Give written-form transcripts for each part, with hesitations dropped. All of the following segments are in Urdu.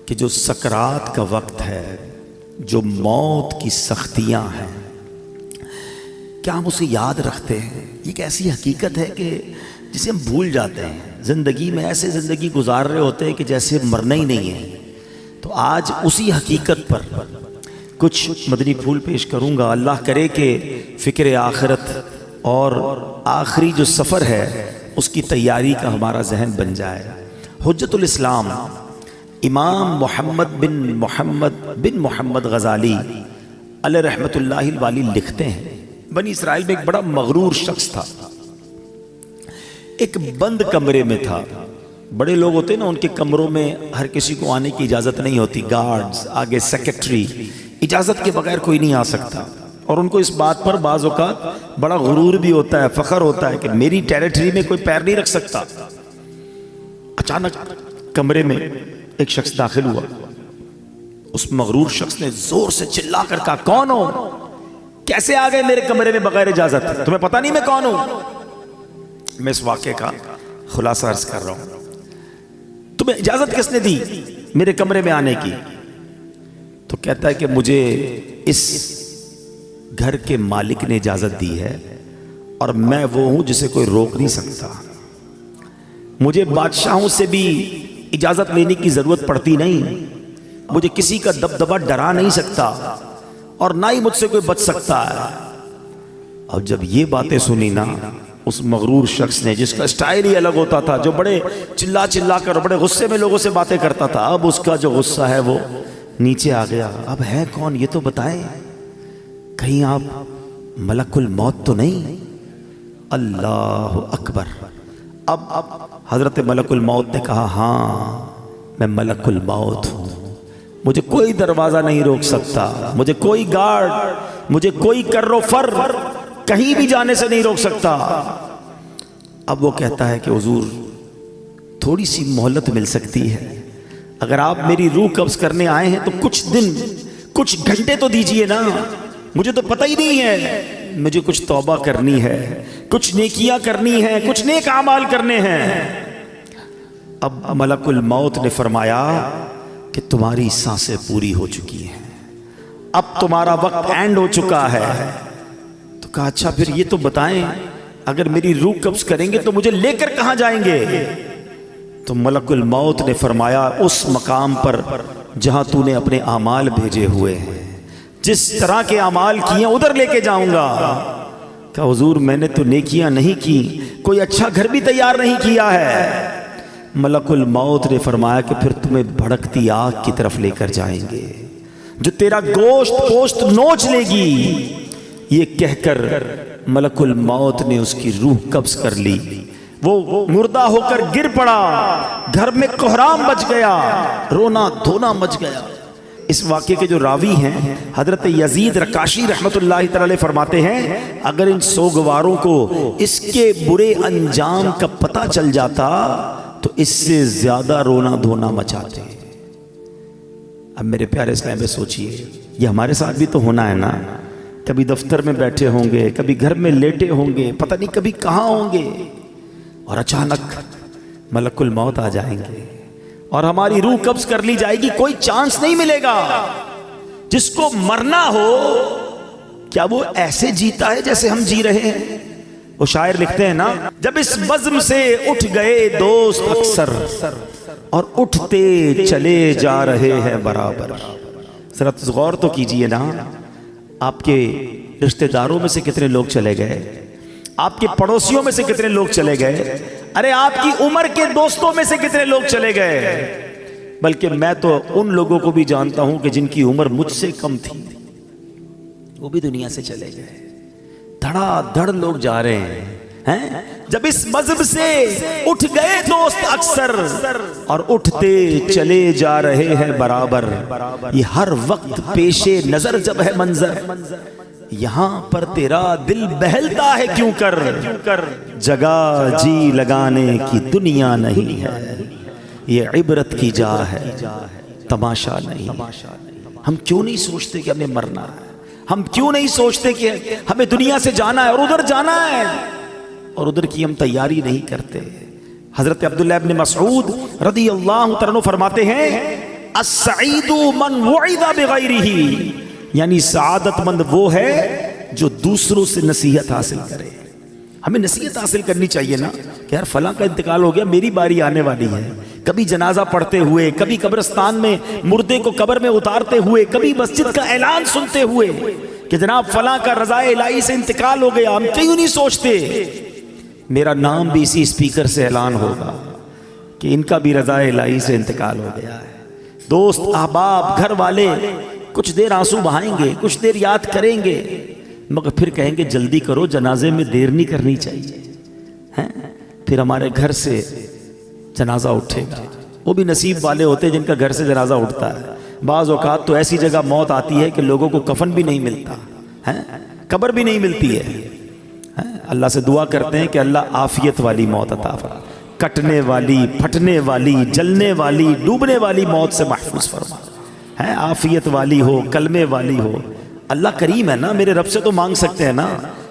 کہ جو سکرات کا وقت ہے، جو موت کی سختیاں ہیں، کیا ہم اسے یاد رکھتے ہیں؟ یہ ایک ایسی حقیقت ہے کہ جسے ہم بھول جاتے ہیں. زندگی میں ایسے زندگی گزار رہے ہوتے ہیں کہ جیسے مرنا ہی نہیں ہے. تو آج اسی حقیقت پر کچھ مدنی پھول پیش کروں گا. اللہ کرے کہ فکر آخرت اور آخری جو سفر ہے اس کی تیاری کا ہمارا ذہن بن جائے. حجت الاسلام امام محمد بن محمد غزالی علیہ رحمت اللہ الوالی لکھتے ہیں، بنی اسرائیل میں ایک بڑا مغرور شخص تھا. ایک بند کمرے میں تھا. بڑے لوگ ہوتے ہیں نا، ان کے کمروں میں ہر کسی کو آنے کی اجازت نہیں ہوتی. گارڈز، آگے سیکرٹری، اجازت کے بغیر کوئی نہیں آ سکتا. اور ان کو اس بات پر بعض اوقات بڑا غرور بھی ہوتا ہے، فخر ہوتا ہے کہ میری ٹیریٹری میں کوئی پیر نہیں رکھ سکتا. اچانک کمرے میں ایک شخص داخل ہوا. اس مغرور شخص نے زور سے چلا کر کہا، کون ہو؟ کیسے آ گئے میرے کمرے میں بغیر اجازت؟ تمہیں پتہ نہیں میں کون ہوں؟ میں اس واقعے کا خلاصہ عرض کر رہا ہوں. تمہیں اجازت کس نے دی میرے کمرے میں آنے کی؟ تو کہتا ہے کہ مجھے اس گھر کے مالک نے اجازت دی ہے اور میں وہ ہوں جسے کوئی روک نہیں سکتا. مجھے بادشاہوں سے بھی اجازت لینے کی ضرورت پڑتی نہیں. مجھے کسی کا دبدبہ ڈرا نہیں سکتا اور نہ ہی مجھ سے کوئی بچ سکتا ہے. اور جب یہ باتیں سنی نا، اس مغرور شخص نے، جس کا سٹائل ہی الگ ہوتا تھا، جو بڑے چلا چلا کر بڑے غصے میں لوگوں سے باتیں کرتا تھا، اب اس کا جو غصہ ہے وہ نیچے آ گیا. اب ہے کون یہ تو بتائیں، کہیں آپ ملک الموت تو نہیں؟ اللہ اکبر. اب حضرت ملک الموت نے کہا، ہاں میں ملک الموت ہوں. مجھے کوئی دروازہ نہیں روک سکتا، مجھے کوئی گارڈ، مجھے کوئی کر و فر کہیں بھی جانے سے نہیں روک سکتا. اب وہ کہتا ہے کہ حضور تھوڑی سی مہلت مل سکتی ہے. اگر آپ میری روح قبض کرنے آئے ہیں تو کچھ دن، کچھ گھنٹے تو دیجئے نا. مجھے تو پتہ ہی نہیں ہے، مجھے کچھ توبہ کرنی ہے، کچھ نیکیاں کرنی ہیں، کچھ نیک اعمال کرنے ہیں. اب ملک الموت نے فرمایا کہ تمہاری سانسیں پوری ہو چکی ہیں، اب تمہارا وقت اینڈ ہو چکا ہے. تو کہا اچھا پھر یہ تو بتائیں، اگر میری روح قبض کریں گے تو مجھے لے کر کہاں جائیں گے؟ تو ملک الموت نے فرمایا، اس مقام پر جہاں تو نے اپنے اعمال بھیجے ہوئے ہیں، جس طرح کے اعمال کیے ادھر لے کے جاؤں گا. کہ حضور میں نے تو نیکیاں نہیں کی، کوئی اچھا گھر بھی تیار نہیں کیا ہے. ملک الموت نے فرمایا کہ پھر تمہیں بھڑکتی آگ کی طرف لے کر جائیں گے، جو تیرا گوشت پوشت نوچ لے گی. یہ کہہ کر ملک الموت نے اس کی روح قبض کر لی. وہ مردہ ہو کر گر پڑا. گھر میں کوہرام مچ گیا، رونا دھونا مچ گیا. اس واقعے کے جو راوی ہیں حضرت یزید رکاشی رحمت اللہ تعالی فرماتے ہیں، اگر ان سوگواروں کو اس کے برے انجام کا پتہ چل جاتا تو اس سے زیادہ رونا دھونا مچاتے. اب میرے پیارے اسلام میں سوچئے، یہ ہمارے ساتھ بھی تو ہونا ہے نا. کبھی دفتر میں بیٹھے ہوں گے، کبھی گھر میں لیٹے ہوں گے، پتہ نہیں کبھی کہاں ہوں گے، اور اچانک ملک الموت آ جائیں گے اور ہماری روح قبض کر لی جائے گی. کوئی چانس نہیں ملے گا. جس کو مرنا ہو کیا وہ ایسے جیتا ہے جیسے ہم جی رہے ہیں؟ وہ شاعر لکھتے ہیں نا، جب اس بزم سے اٹھ گئے دوست اکثر اور اٹھتے چلے جا رہے ہیں برابر. ذرا غور تو کیجئے نا، آپ کے رشتہ داروں میں سے کتنے لوگ چلے گئے، آپ کے پڑوسیوں میں سے کتنے لوگ چلے گئے، ارے آپ کی عمر کے دوستوں میں سے کتنے لوگ چلے گئے. بلکہ میں تو ان لوگوں کو بھی جانتا ہوں کہ جن کی عمر مجھ سے کم تھی، وہ بھی دنیا سے چلے گئے. دھڑا دھڑ لوگ جا رہے ہیں. جب اس مذہب سے اٹھ گئے دوست اکثر اور اٹھتے چلے جا رہے ہیں برابر. یہ ہر وقت پیش نظر جب ہے منظر، یہاں پر تیرا دل بہلتا ہے کیوں کر. جگہ جی لگانے کی دنیا نہیں ہے، یہ عبرت کی جا ہے تماشا نہیں. ہم کیوں نہیں سوچتے کہ ہمیں مرنا ہے؟ ہم کیوں نہیں سوچتے کہ ہمیں دنیا سے جانا ہے اور ادھر جانا ہے، اور ادھر کی ہم تیاری نہیں کرتے. حضرت عبداللہ ابن مسعود رضی اللہ عنہ فرماتے ہیں السعید من وعظ بغیرہ، یعنی سعادت مند وہ ہے جو دوسروں سے نصیحت حاصل کرے۔ ہمیں نصیحت حاصل کرنی چاہیے نا کہ یار فلاں کا انتقال ہو گیا، میری باری آنے والی ہے۔ کبھی جنازہ پڑھتے ہوئے، کبھی قبرستان میں مردے کو قبر میں اتارتے ہوئے، کبھی مسجد کا اعلان سنتے ہوئے کہ جناب فلاں کا رضا الہی سے انتقال ہو گیا، ہم کیوں نہیں سوچتے میرا نام بھی اسی اسپیکر سے اعلان ہوگا کہ ان کا بھی رضا الہی سے انتقال ہو گیا ہے۔ دوست، احباب، گھر والے کچھ دیر آنسو بہائیں گے، کچھ دیر یاد کریں گے، مگر پھر کہیں گے جلدی کرو، جنازے میں دیر نہیں کرنی چاہیے۔ پھر ہمارے گھر سے جنازہ اٹھے گا۔ وہ بھی نصیب والے ہوتے ہیں جن کا گھر سے جنازہ اٹھتا ہے۔ بعض اوقات تو ایسی جگہ موت آتی ہے کہ لوگوں کو کفن بھی نہیں ملتا، قبر بھی نہیں ملتی ہے۔ اللہ سے دعا کرتے ہیں کہ اللہ عافیت والی موت عطا فرما، کٹنے والی، پھٹنے والی، جلنے والی، ڈوبنے والی موت سے محفوظ فرما، عافیت والی ہو، کلمے والی ہو۔ اللہ کریم ہے نا، میرے رب سے تو مانگ سکتے ہیں نا۔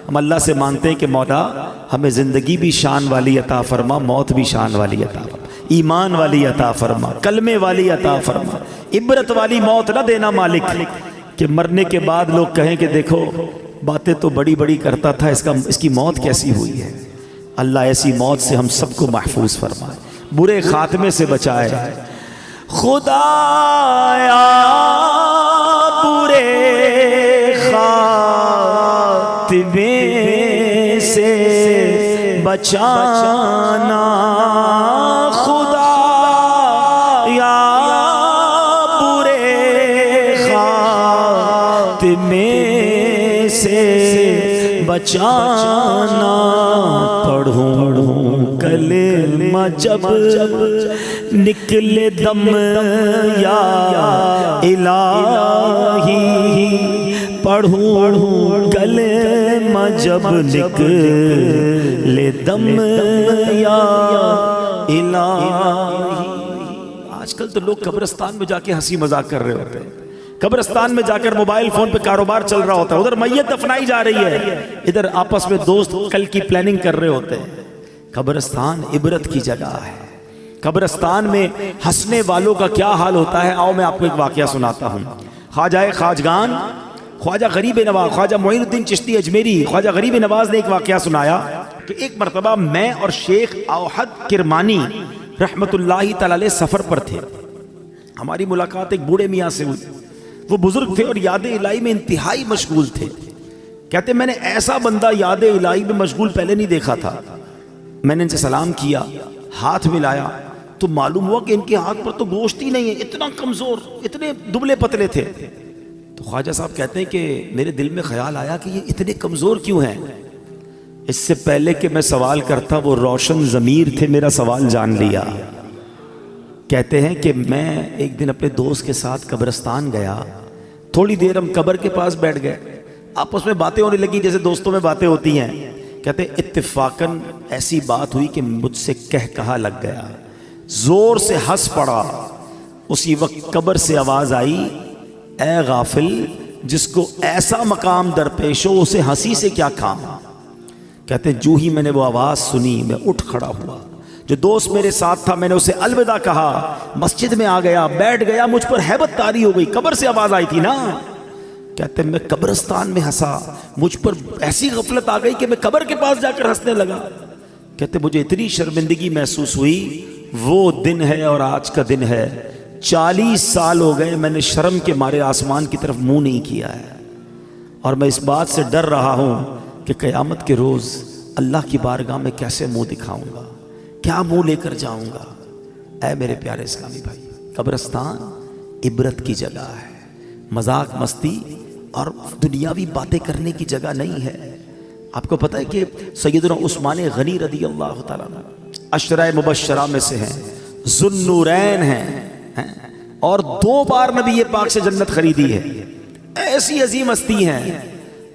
ہم اللہ سے مانگتے ہیں کہ مولا ہمیں زندگی بھی شان والی عطا فرما، موت بھی شان والی عطا فرما، ایمان والی عطا فرما، کلمے والی عطا فرما، عبرت والی موت نہ دینا مالک کہ مرنے کے بعد لوگ کہیں کہ دیکھو باتیں تو بڑی بڑی کرتا تھا، اس کی موت کیسی ہوئی ہے۔ اللہ ایسی موت سے ہم سب کو محفوظ فرمائے، برے خاتمے سے بچائے۔ خدایا برے خاتمے سے بچانا، خدا یا برے خاتمے سے بچانا، پڑھوں کلمہ جب نکلے دم یا الہی، پڑھوں کلمہ جب نکلے دم یا الہی۔ آج کل تو لوگ قبرستان میں جا کے ہنسی مذاق کر رہے ہوتے ہیں، قبرستان میں جا کر موبائل فون پہ کاروبار چل رہا ہوتا ہے، ادھر میت دفنائی جا رہی ہے، ادھر آپس میں دوست کل کی پلاننگ کر رہے ہوتے ہیں۔ قبرستان عبرت کی جگہ ہے۔ قبرستان میں ہنسنے والوں کا کیا حال ہوتا ہے، آؤ میں آپ کو ایک واقعہ سناتا ہوں۔ خواجہ خواجگان، خواجہ غریب نواز، خواجہ معین الدین چشتی اجمیری، خواجہ غریب نواز نے ایک واقعہ سنایا کہ ایک مرتبہ میں اور شیخ اوحد کرمانی رحمت اللہ تعالی علیہ سفر پر تھے۔ ہماری ملاقات ایک بوڑھے میاں سے ہوئی، وہ بزرگ تھے اور یاد الہی میں انتہائی مشغول تھے۔ کہتے میں نے ایسا بندہ یاد الہی میں مشغول پہلے نہیں دیکھا تھا۔ میں نے ان سے سلام کیا، ہاتھ ملایا تو معلوم ہوا کہ ان کے ہاتھ پر تو گوشت ہی نہیں ہے، اتنا کمزور، اتنے دبلے پتلے تھے۔ تو خواجہ صاحب کہتے ہیں کہ میرے دل میں خیال آیا کہ یہ اتنے کمزور کیوں ہیں۔ اس سے پہلے کہ میں سوال کرتا وہ روشن ضمیر تھے، میرا سوال جان لیا۔ کہتے ہیں کہ میں ایک دن اپنے دوست کے ساتھ قبرستان گیا، تھوڑی دیر ہم قبر کے پاس بیٹھ گئے، آپس میں باتیں ہونے لگی جیسے دوستوں میں باتیں ہوتی ہیں۔ کہتے ہیں اتفاقاً ایسی بات ہوئی کہ مجھ سے کہا لگ گیا، زور سے ہنس پڑا۔ اسی وقت قبر سے آواز آئی، اے غافل، جس کو ایسا مقام درپیش ہو اسے ہنسی سے کیا کام۔ کہتے ہیں جو ہی میں نے وہ آواز سنی میں اٹھ کھڑا ہوا، جو دوست میرے ساتھ تھا میں نے اسے الوداع کہا، مسجد میں آ گیا، بیٹھ گیا، مجھ پر ہیبت طاری ہو گئی، قبر سے آواز آئی تھی نا۔ کہتے ہیں میں قبرستان میں ہنسا، مجھ پر ایسی غفلت آ گئی کہ میں قبر کے پاس جا کر ہنسنے لگا۔ کہتے مجھے اتنی شرمندگی محسوس ہوئی، وہ دن ہے اور آج کا دن ہے، 40 سال ہو گئے میں نے شرم کے مارے آسمان کی طرف منہ نہیں کیا ہے، اور میں اس بات سے ڈر رہا ہوں کہ قیامت کے روز اللہ کی بارگاہ میں کیسے منہ دکھاؤں گا، کیا منہ لے کر جاؤں گا۔ اے میرے پیارے اسلامی بھائی، قبرستان عبرت کی جگہ ہے، مذاق مستی اور دنیاوی باتیں کرنے کی جگہ نہیں ہے۔ آپ کو پتہ ہے کہ سیدنا عثمان غنی رضی اللہ تعالیٰ عشرہ مبشرہ میں سے ہیں، ذو النورین ہیں، اور 2 بار نبی پاک سے جنت خریدی ہے، ایسی عظیم ہستی ہیں۔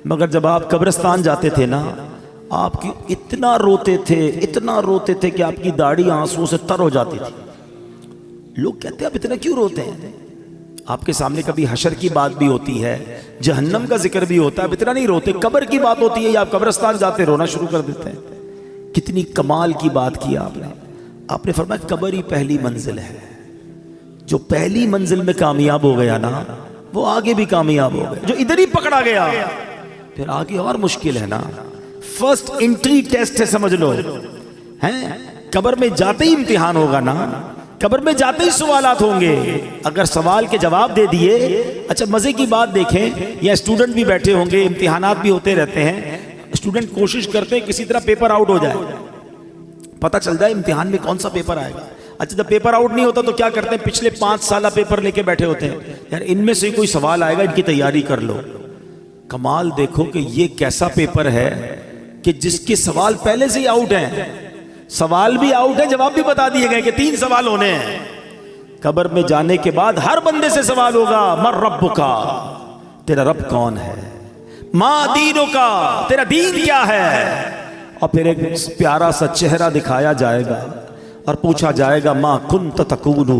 مگر جب آپ قبرستان جاتے تھے نا، آپ کی اتنا روتے تھے کہ آپ کی داڑھی آنسوؤں سے تر ہو جاتی تھی۔ لوگ کہتے ہیں آپ اتنا کیوں روتے ہیں؟ آپ کے سامنے کبھی حشر کی بات بھی ہوتی ہے، جہنم کا ذکر بھی ہوتا ہے، اب اتنا نہیں روتے۔ قبر کی بات ہوتی ہے یا آپ قبرستان جاتے رونا شروع کر دیتے ہیں۔ کتنی کمال کی بات کی آپ نے فرمایا قبر ہی پہلی منزل ہے، جو پہلی منزل میں کامیاب ہو گیا نا وہ آگے بھی کامیاب ہو گیا، جو ادھر ہی پکڑا گیا پھر آگے اور مشکل ہے نا۔ فرسٹ انٹری ٹیسٹ ہے سمجھ لو، ہیں قبر میں جاتے ہی امتحان ہوگا نا، قبر میں جاتے ہی سوالات ہوں گے۔ اگر سوال کے جواب دے دیے، اچھا مزے کی بات دیکھیں، یا اسٹوڈنٹ بھی بیٹھے ہوں گے، امتحانات بھی ہوتے رہتے ہیں، اسٹوڈنٹ کوشش کرتے ہیں کسی طرح پیپر آؤٹ ہو جائے، پتہ چل جائے امتحان میں کون سا پیپر آئے گا۔ اچھا جب پیپر آؤٹ نہیں ہوتا تو کیا کرتے ہیں، پچھلے 5 سالہ پیپر لے کے بیٹھے ہوتے ہیں، یار ان میں سے کوئی سوال آئے گا، ان کی تیاری کر لو۔ کمال دیکھو کہ یہ کیسا پیپر ہے کہ جس کے سوال پہلے سے ہی آؤٹ ہیں، سوال بھی آؤٹ ہے، جواب بھی بتا دیے گئے کہ 3 سوال ہونے ہیں۔ قبر میں جانے کے بعد ہر بندے سے سوال ہوگا، من ربک، تیرا رب کون ہے، ما دینک، تیرا دین کیا ہے، اور پھر ایک پیارا سا چہرہ دکھایا جائے گا اور پوچھا جائے گا، ما کنت تقول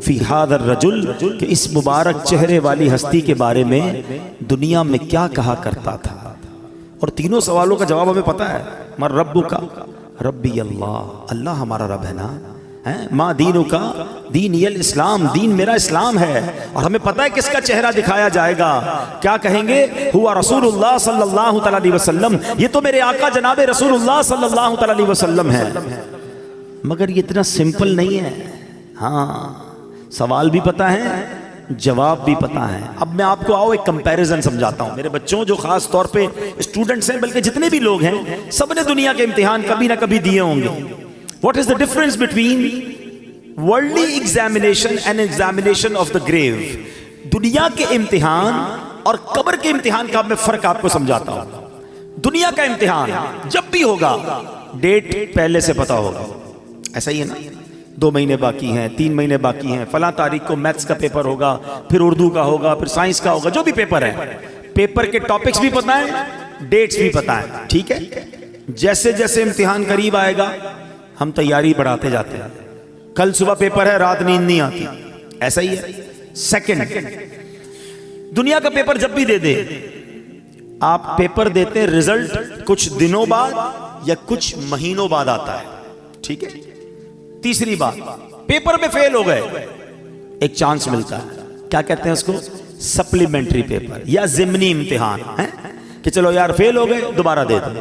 فی ھذا الرجل، کہ اس مبارک چہرے والی ہستی کے بارے میں دنیا میں کیا کہا کرتا تھا۔ اور تینوں سوالوں کا جواب ہمیں پتا ہے، من ربک، ربی اللہ، اللہ ہمارا رب ہے نا، ما دینک، دینی الاسلام، دین میرا اسلام ہے۔ اور ہمیں پتہ ہے کس کا چہرہ دکھایا جائے گا، کیا کہیں گے، ہوا رسول اللہ صلی اللہ تعالی علیہ وسلم، یہ تو میرے آقا جناب رسول اللہ صلی اللہ تعالی علیہ وسلم ہے۔ مگر یہ اتنا سمپل نہیں ہے، ہاں سوال بھی پتہ ہے، جواب بھی پتہ ہے۔ اب میں آپ کو آؤ ایک کمپیریزن سمجھاتا ہوں، میرے بچوں جو خاص طور پہ اسٹوڈنٹس ہیں، بلکہ جتنے بھی لوگ ہیں، سب نے دنیا کے امتحان کبھی نہ کبھی دیے ہوں گے۔ What is the difference between worldly examination and examination of the grave؟ دنیا کے امتحان اور قبر کے امتحان کا میں فرق آپ کو سمجھاتا ہوں۔ دنیا کا امتحان جب بھی ہوگا ڈیٹ پہلے سے پتا ہوگا، ایسا ہی ہے نا، 2 مہینے باقی ہیں، 3 مہینے باقی ہیں، فلاں تاریخ کو میتھس کا پیپر ہوگا، پھر اردو کا ہوگا، پھر سائنس کا ہوگا، جو بھی پیپر ہے، پیپر کے ٹاپکس بھی پتہ ہیں، ڈیٹس بھی پتہ ہیں، ٹھیک ہے۔ جیسے جیسے امتحان قریب آئے گا ہم تیاری بڑھاتے جاتے ہیں، کل صبح پیپر ہے، رات نیند نہیں آتی، ایسا ہی ہے۔ سیکنڈ، دنیا کا پیپر جب بھی دے دے، آپ پیپر دیتے ہیں، رزلٹ کچھ دنوں بعد یا کچھ مہینوں بعد آتا ہے، ٹھیک ہے۔ تیسری بات، پیپر میں فیل ہو گئے، ایک چانس ملتا ہے، کیا کہتے ہیں اس کو، سپلیمنٹری پیپر یا ضمنی امتحان، کہ چلو یار فیل ہو گئے دوبارہ دے دو۔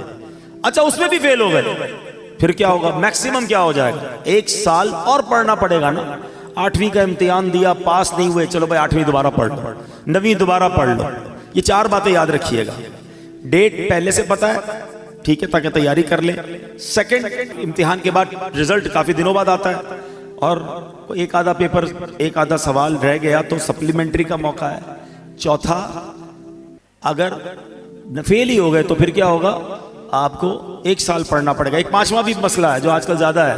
اچھا اس میں بھی فیل ہو گئے، پھر کیا ہوگا، میکسیمم کیا ہو جائے گا، 1 سال اور پڑھنا پڑے گا نا۔ 8ویں کا امتحان دیا، پاس نہیں ہوئے، چلو بھائی 8ویں دوبارہ پڑھ لو، 9ویں دوبارہ پڑھ لو۔ یہ 4 باتیں یاد رکھیے گا، ڈیٹ پہلے سے پتا ہے، ٹھیک ہے، تاکہ تیاری کر لیں۔ سیکنڈ، امتحان کے بعد رزلٹ کافی دنوں بعد آتا ہے، اور ایک آدھا پیپر، ایک آدھا سوال رہ گیا تو سپلیمنٹری کا موقع ہے۔ چوتھا، اگر فیل ہی ہو گئے تو پھر کیا ہوگا، آپ کو 1 سال پڑھنا پڑے گا۔ ایک 5واں بھی مسئلہ ہے جو آج کل زیادہ ہے،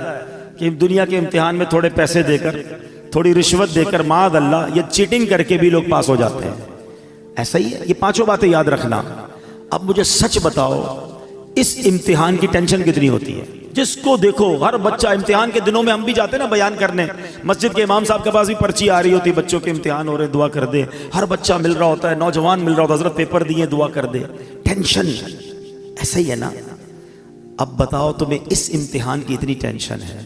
کہ دنیا کے امتحان میں تھوڑے پیسے دے کر، تھوڑی رشوت دے کر، معاذ اللہ، یہ چیٹنگ کر کے بھی لوگ پاس ہو جاتے ہیں، ایسا ہی ہے۔ یہ 5 باتیں یاد رکھنا۔ اب مجھے سچ بتاؤ، اس امتحان کی ٹینشن کتنی ہوتی ہے؟ جس کو دیکھو، ہر بچہ امتحان کے دنوں میں، ہم بھی جاتے ہیں نا بیان کرنے، مسجد کے امام صاحب کے پاس بھی پرچی آ رہی ہوتی، بچوں کے امتحان ہو رہے، دعا کر دے، ہر بچہ مل رہا ہوتا ہے، نوجوان مل رہا ہوتا ہے، حضرت پیپر دیے دعا کر دے، ٹینشن، ایسا ہی ہے نا۔ اب بتاؤ تمہیں اس امتحان کی اتنی ٹینشن ہے۔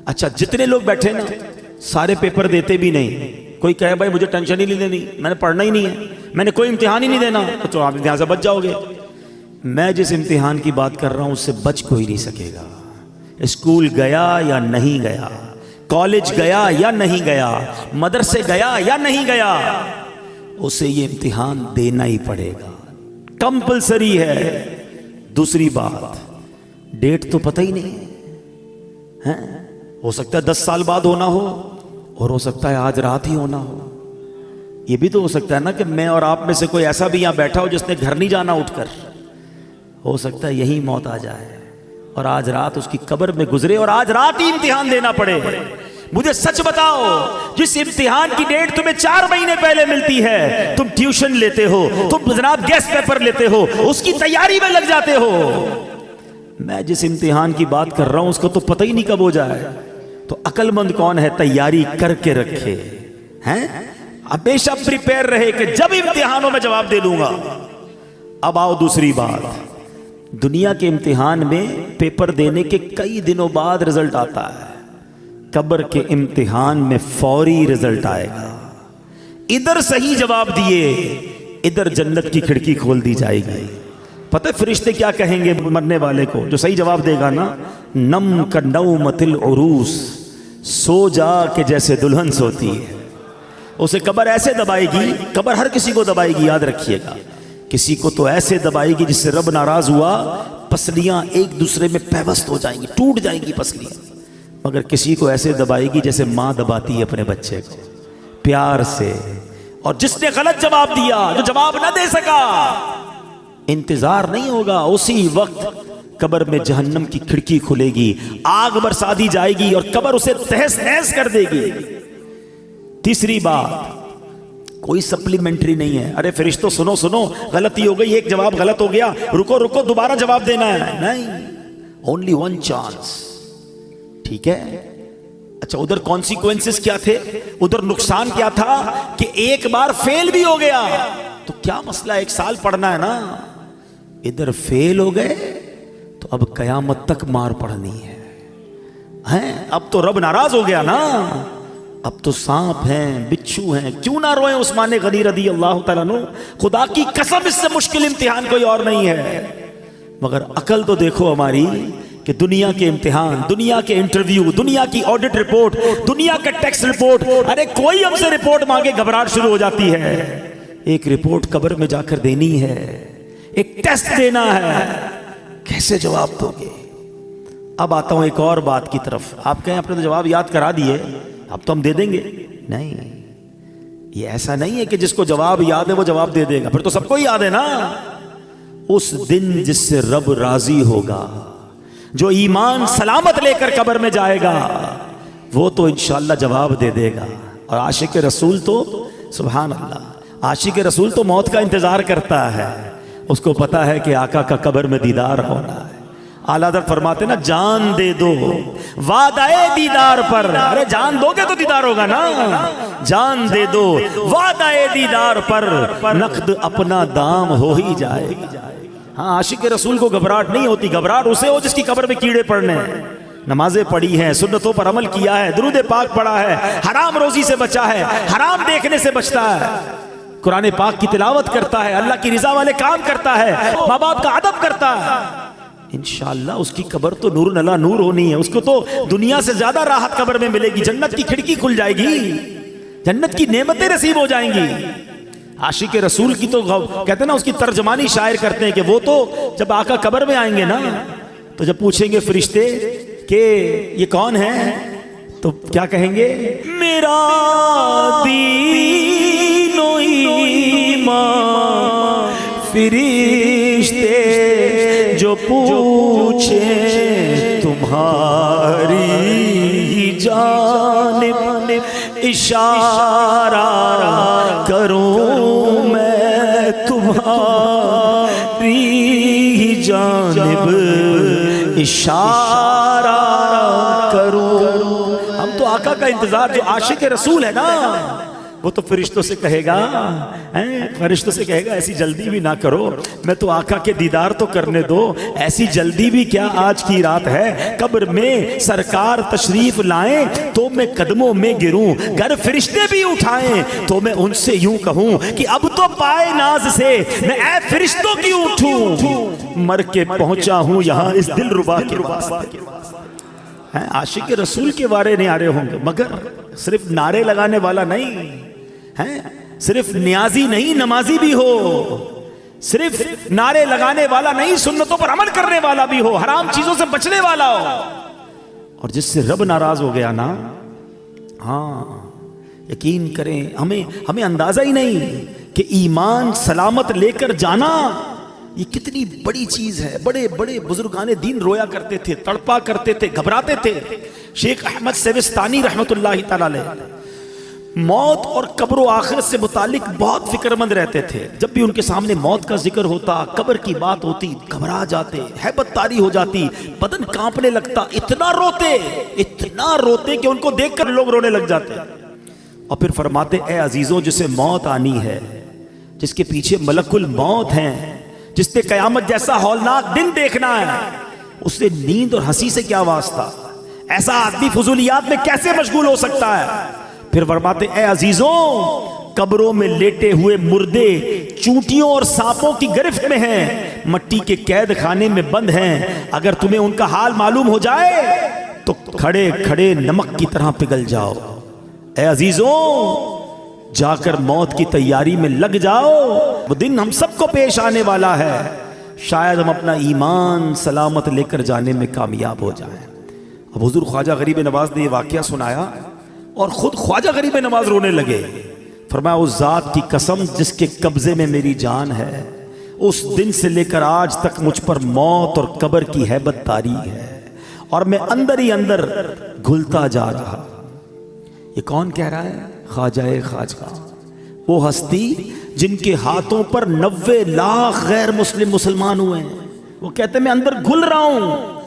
اچھا جتنے لوگ بیٹھے نا، سارے پیپر دیتے بھی نہیں، کوئی کہے بھائی مجھے ٹینشن ہی نہیں لینی، میں نے پڑھنا ہی نہیں ہے، میں نے کوئی امتحان ہی نہیں دینا، تو آپ امتحان سے بچ جاؤ گے۔ میں جس امتحان کی بات کر رہا ہوں اس سے بچ کوئی نہیں سکے گا۔ اسکول گیا یا نہیں گیا، کالج گیا یا نہیں گیا، مدرسے گیا یا نہیں گیا، اسے یہ امتحان دینا ہی پڑے گا، کمپلسری ہے۔ دوسری بات، ڈیٹ تو پتہ ہی نہیں ہے، ہو سکتا ہے 10 سال بعد ہونا ہو، اور ہو سکتا ہے آج رات ہی ہونا ہو۔ یہ بھی تو ہو سکتا ہے نا کہ میں اور آپ میں سے کوئی ایسا بھی یہاں بیٹھا ہو جس نے گھر نہیں جانا اٹھ کر، ہو سکتا ہے یہی موت آ جائے اور آج رات اس کی قبر میں گزرے اور آج رات ہی امتحان دینا پڑے۔ مجھے سچ بتاؤ، جس امتحان کی ڈیٹ تمہیں 4 مہینے پہلے ملتی ہے، تم ٹیوشن لیتے ہو، تم جناب گیسٹ پیپر لیتے ہو، اس کی تیاری میں لگ جاتے ہو۔ میں جس امتحان کی بات کر رہا ہوں اس کو تو پتہ ہی نہیں کب ہو جائے۔ تو عقل مند کون ہے، تیاری کر کے رکھے ہیں، ہمیشہ پریپیئر رہے کہ جب امتحانوں میں جواب دے دوں گا۔ اب آؤ دوسری بات، دنیا کے امتحان میں پیپر دینے کے کئی دنوں بعد رزلٹ آتا ہے، قبر کے امتحان میں فوری رزلٹ آئے گا. ادھر صحیح جواب دیے، ادھر جنت کی کھڑکی کھول دی جائے گی. پتہ ہے فرشتے کیا کہیں گے مرنے والے کو جو صحیح جواب دے گا نا؟ نم کا نومت العروس، سو جا کہ جیسے دلہن سوتی ہے. اسے قبر ایسے دبائے گی، قبر ہر کسی کو دبائے گی، یاد رکھیے گا. کسی کو تو ایسے دبائے گی جس سے رب ناراض ہوا، پسلیاں ایک دوسرے میں پیوست ہو جائیں گی، ٹوٹ جائیں گی پسلیاں. مگر کسی کو ایسے دبائے گی جیسے ماں دباتی ہے اپنے بچے کو، پیار سے. اور جس نے غلط جواب دیا، جو جواب نہ دے سکا، انتظار نہیں ہوگا، اسی وقت قبر میں جہنم کی کھڑکی کھلے گی، آگ برسا دی جائے گی اور قبر اسے تہس نہس کر دے گی. تیسری بات، کوئی سپلیمنٹری نہیں ہے. ارے فرشتوں سنو سنو، غلطی ہو گئی، ایک جواب غلط ہو گیا، رکو رکو دوبارہ جواب دینا ہے. نہیں، اونلی ون چانس. ٹھیک ہے. اچھا ادھر کانسیکوینسز کیا تھے؟ ادھر نقصان کیا تھا کہ ایک بار فیل بھی ہو گیا تو کیا مسئلہ، 1 سال پڑھنا ہے نا. ادھر فیل ہو گئے تو اب قیامت تک مار پڑھنی ہے. اب تو رب ناراض ہو گیا نا، اب تو سانپ ہیں، بچھو ہیں. کیوں نہ روئیں عثمان غنی رضی اللہ تعالیٰ عنہ، خدا کی قسم اس سے مشکل امتحان کوئی اور نہیں ہے. مگر عقل تو دیکھو ہماری کہ دنیا کے امتحان، دنیا کے انٹرویو، دنیا کی آڈٹ رپورٹ، دنیا کا ٹیکس رپورٹ، ارے کوئی ہم سے رپورٹ مانگے گھبراہٹ شروع ہو جاتی ہے. ایک رپورٹ قبر میں جا کر دینی ہے، ایک ٹیسٹ دینا ہے، کیسے جواب دو گے؟ اب آتا ہوں ایک اور بات کی طرف. آپ کہیں آپ نے تو جواب یاد کرا دیے، اب تو ہم دے دیں گے. نہیں، یہ ایسا نہیں ہے کہ جس کو جواب یاد ہے وہ جواب دے دے گا، پھر تو سب کو ہی یاد ہے نا. اس دن جس سے رب راضی ہوگا، جو ایمان سلامت لے کر قبر میں جائے گا، وہ تو انشاءاللہ جواب دے دے گا. اور عاشق رسول تو سبحان اللہ، عاشق رسول تو موت کا انتظار کرتا ہے. اس کو پتا ہے کہ آقا کا قبر میں دیدار ہونا ہے. اعلیٰ حضرت فرماتے نا، جان دے دو وعدہ دیدار پر. ارے جان دو گے تو دیدار ہوگا نا. جان دے دو وعدہ دیدار پر، نقد اپنا دام ہو ہی جائے گا. ہاں، عاشق رسول کو گھبراہٹ نہیں ہوتی. گھبراہٹ اسے ہو جس کی قبر میں کیڑے پڑنے ہیں. نمازیں پڑھی ہیں، سنتوں پر عمل کیا ہے، درود پاک پڑھا ہے، حرام روزی سے بچا ہے، حرام دیکھنے سے بچتا ہے، قرآن پاک کی تلاوت کرتا ہے، اللہ کی رضا والے کام کرتا ہے، ماں باپ کا ادب کرتا ہے. انشاءاللہ اس کی قبر تو نور نلا نور ہونی ہے. اس کو تو دنیا سے زیادہ راحت قبر میں ملے گی. جنت کی کھڑکی کھل جائے گی، جنت کی نعمتیں نصیب ہو جائیں گی. عاشق رسول کی تو کہتے ہیں نا، اس کی ترجمانی شاعر کرتے ہیں کہ وہ تو جب آقا قبر میں آئیں گے نا، تو جب پوچھیں گے فرشتے کہ یہ کون ہے، تو کیا کہیں گے؟ میرا دین و ایمان فرشتے جو پوچھیں تمہاری جانب، اشارہ کروں میں تمہاری جانب، اشارہ کروں. ہم تو آقا کا انتظار، جو عاشق رسول ہے نا، وہ تو فرشتوں سے کہے گا، فرشتوں سے کہے گا ایسی جلدی بھی نہ کرو، میں تو آقا کے دیدار تو کرنے دو. ایسی جلدی بھی کیا، آج کی رات ہے، قبر میں سرکار تشریف لائیں تو میں قدموں میں گروں، گر فرشتے بھی اٹھائیں تو میں ان سے یوں کہوں کہ اب تو پائے ناز سے میں اے فرشتوں کی اٹھوں، مر کے پہنچا ہوں یہاں اس دل ربا کے واسطے. عاشق رسول کے وارے نعرے ہوں گے، مگر صرف نعرے لگانے والا نہیں ہے، صرف نیازی نہیں نمازی بھی ہو، صرف نعرے لگانے والا نہیں سنتوں پر عمل کرنے والا بھی ہو، حرام چیزوں سے بچنے والا ہو. اور جس سے رب ناراض ہو گیا نا، ہاں یقین کریں، ہمیں اندازہ ہی نہیں کہ ایمان سلامت لے کر جانا یہ کتنی بڑی چیز ہے. بڑے بڑے بزرگان دین رویا کرتے تھے، تڑپا کرتے تھے، گھبراتے تھے. شیخ احمد سیوستانی رحمت اللہ تعالی علیہ موت اور قبر و آخرت سے متعلق بہت فکر مند رہتے تھے. جب بھی ان کے سامنے موت کا ذکر ہوتا، قبر کی بات ہوتی، گھبرا جاتے، ہیبت طاری ہو جاتی، بدن کانپنے لگتا. اتنا روتے کہ ان کو دیکھ کر لوگ رونے لگ جاتے. اور پھر فرماتے، اے عزیزوں، جسے موت آنی ہے، جس کے پیچھے ملک الموت ہیں، جس نے قیامت جیسا ہولناک دن دیکھنا ہے، اس سے نیند اور ہنسی سے کیا واسطہ؟ ایسا آدمی فضولیات میں کیسے مشغول ہو سکتا ہے؟ پھر فرماتے اے عزیزوں، قبروں میں لیٹے ہوئے مردے چونٹیوں اور سانپوں کی گرفت میں ہیں، مٹی کے قید خانے میں بند ہیں، اگر تمہیں ان کا حال معلوم ہو جائے تو کھڑے کھڑے نمک کی طرح پگھل جاؤ۔ اے عزیزوں، جا کر موت کی تیاری میں لگ جاؤ، وہ دن ہم سب کو پیش آنے والا ہے، شاید ہم اپنا ایمان سلامت لے کر جانے میں کامیاب ہو جائیں۔ اب حضور خواجہ غریب نواز نے یہ واقعہ سنایا اور خود خواجہ غریب نواز رونے لگے۔ فرمایا اس ذات کی قسم جس کے قبضے میں میری جان ہے، اس دن سے لے کر آج تک مجھ پر موت اور قبر کی ہیبت طاری ہے اور میں اندر ہی اندر گھلتا جا رہا۔ یہ کون کہہ رہا ہے؟ خواجہ خواجہ، وہ ہستی جن کے ہاتھوں پر 90 لاکھ غیر مسلم مسلمان ہوئے ہیں۔ وہ کہتے ہیں میں اندر گھل رہا ہوں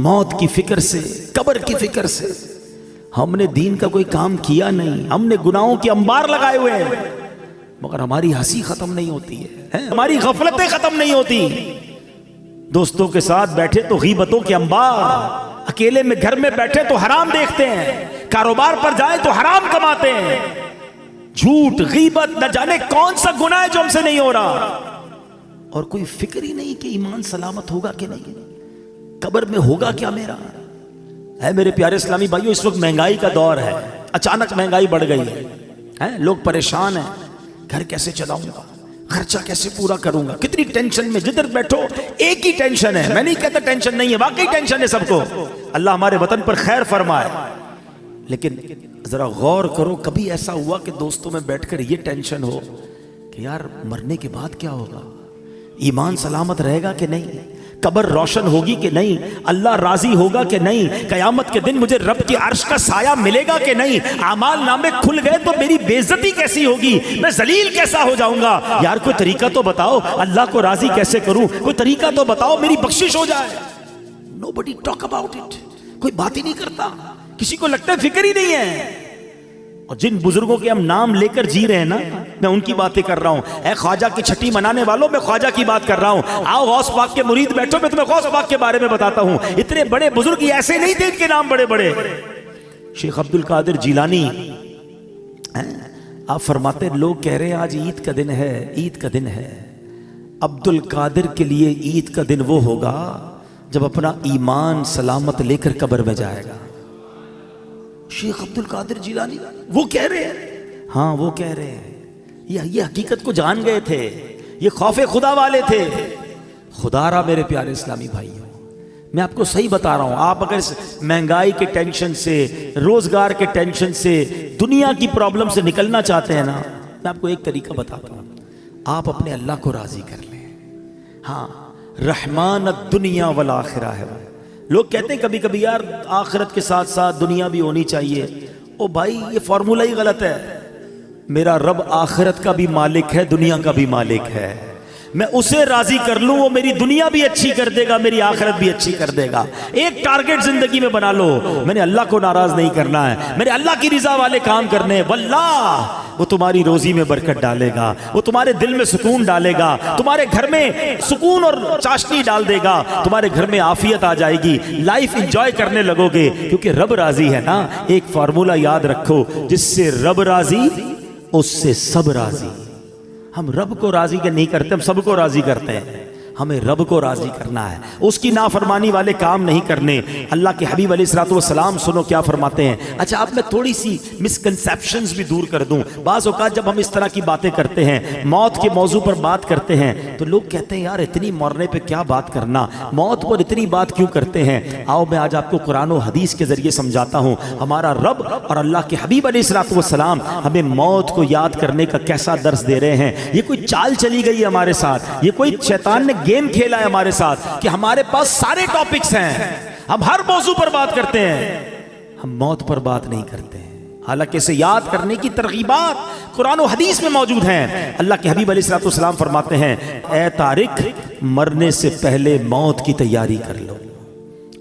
موت کی فکر سے، قبر کی فکر سے۔ ہم نے دین کا کوئی کام کیا نہیں، ہم نے گناہوں کے انبار لگائے ہوئے ہیں، مگر ہماری ہنسی ختم نہیں ہوتی ہے، ہماری غفلتیں ختم نہیں ہوتی۔ دوستوں کے ساتھ بیٹھے تو غیبتوں کے انبار، اکیلے میں گھر میں بیٹھے تو حرام دیکھتے ہیں، کاروبار پر جائیں تو حرام کماتے ہیں، جھوٹ غیبت نہ جانے کون سا گناہ ہے جو ہم سے نہیں ہو رہا، اور کوئی فکر ہی نہیں کہ ایمان سلامت ہوگا کہ نہیں، قبر میں ہوگا کیا میرا۔ ہے میرے پیارے اسلامی بھائیو، اس وقت مہنگائی کا دور ہے، اچانک مہنگائی بڑھ گئی ہے، لوگ پریشان ہیں، گھر کیسے چلاؤں گا، خرچہ کیسے پورا کروں گا، کتنی ٹینشن میں، جدھر بیٹھو ایک ہی ٹینشن ہے۔ میں نہیں کہتا ٹینشن نہیں ہے، واقعی ٹینشن ہے سب کو، اللہ ہمارے وطن پر خیر فرمائے، لیکن ذرا غور کرو، کبھی ایسا ہوا کہ دوستوں میں بیٹھ کر یہ ٹینشن ہو کہ یار مرنے کے بعد کیا ہوگا، ایمان سلامت رہے گا کہ نہیں، قبر روشن ہوگی کہ نہیں، اللہ راضی ہوگا کہ نہیں، قیامت کے دن مجھے رب کی عرش کا سایہ ملے گا کہ نہیں، اعمال نامے کھل گئے تو میری بے عزتی کیسی ہوگی، میں ذلیل کیسا ہو جاؤں گا، یار کوئی طریقہ تو بتاؤ، اللہ کو راضی کیسے کروں، کوئی طریقہ تو بتاؤ میری بخشش ہو جائے۔ Nobody talk about it، کوئی بات ہی نہیں کرتا، کسی کو لگتا ہے فکر ہی نہیں ہے۔ اور جن بزرگوں کے ہم نام لے کر جی رہے ہیں نا، میں ان کی باتیں کر رہا ہوں۔ اے خواجہ کی چھٹی منانے والوں، میں خواجہ کی بات کر رہا ہوں۔ آؤ غوث پاک کے مرید بیٹھو، میں تمہیں غوث پاک کے بارے میں بتاتا ہوں۔ اتنے بڑے بزرگ ایسے نہیں تھے، ان کے نام بڑے بڑے۔ شیخ عبد القادر جیلانی، آپ فرماتے لوگ کہہ رہے ہیں آج عید کا دن ہے، عید کا دن ہے۔ عبد القادر کے لیے عید کا دن وہ ہوگا جب اپنا ایمان سلامت لے کر قبر میں جائے گا۔ شیخ عبد القادر جیلانی وہ کہہ رہے ہیں، ہاں وہ کہہ رہے ہیں، یہ حقیقت کو جان گئے تھے، یہ خوف خدا والے تھے۔ خدا را میرے پیارے اسلامی بھائیوں، میں آپ کو صحیح بتا رہا ہوں، آپ اگر مہنگائی کے ٹینشن سے، روزگار کے ٹینشن سے، دنیا کی پرابلم سے نکلنا چاہتے ہیں نا، میں آپ کو ایک طریقہ بتاتا ہوں، آپ اپنے اللہ کو راضی کر لیں۔ ہاں، رحمان الدنیا والآخرہ ہے وہ۔ لوگ کہتے ہیں کبھی کبھی یار آخرت کے ساتھ ساتھ دنیا بھی ہونی چاہیے۔ او بھائی یہ فارمولہ ہی غلط ہے۔ میرا رب آخرت کا بھی مالک ہے، دنیا کا بھی مالک ہے، میں اسے راضی کر لوں، وہ میری دنیا بھی اچھی کر دے گا، میری آخرت بھی اچھی کر دے گا۔ ایک ٹارگٹ زندگی میں بنا لو، میں نے اللہ کو ناراض نہیں کرنا ہے، میرے اللہ کی رضا والے کام کرنے ہیں، واللہ وہ تمہاری روزی میں برکت ڈالے گا، وہ تمہارے دل میں سکون ڈالے گا، تمہارے گھر میں سکون اور چاشنی ڈال دے گا، تمہارے گھر میں عافیت آ جائے گی، لائف انجوائے کرنے لگو گے، کیونکہ رب راضی ہے نا۔ ایک فارمولہ یاد رکھو، جس سے رب راضی اس سے سب راضی۔ ہم رب کو راضی نہیں کرتے، ہم سب کو راضی کرتے ہیں۔ ہمیں رب کو راضی کرنا ہے، اس کی نافرمانی والے کام نہیں کرنے۔ اللہ کے حبیب علیہ الصلوۃ والسلام سنو کیا فرماتے ہیں۔ اچھا آپ میں تھوڑی سی مسکنسیپشنز بھی دور کر دوں۔ بعض اوقات جب ہم اس طرح کی باتیں کرتے ہیں، موت کے موضوع پر بات کرتے ہیں، تو لوگ کہتے ہیں یار اتنی مرنے پہ کیا بات کرنا، موت پر اتنی بات کیوں کرتے ہیں۔ آؤ میں آج آپ کو قرآن و حدیث کے ذریعے سمجھاتا ہوں ہمارا رب اور اللہ کے حبیب علیہ الصلوۃ والسلام ہمیں موت کو یاد کرنے کا کیسا درس دے رہے ہیں۔ یہ کوئی چال چلی گئی ہے ہمارے ساتھ، یہ کوئی شیطان نے گیم کھیلا ہے ہمارے ساتھ کہ ہمارے پاس سارے ٹاپکس ہیں، ہم ہر موضوع پر بات کرتے ہیں، ہم موت پر بات نہیں کرتے ہیں، حالانکہ اسے یاد کرنے کی ترغیبات قرآن و حدیث میں موجود ہیں۔ اللہ کے حبیب علیہ الصلوۃ والسلام فرماتے ہیں اے طارق مرنے سے پہلے موت کی تیاری کر لو۔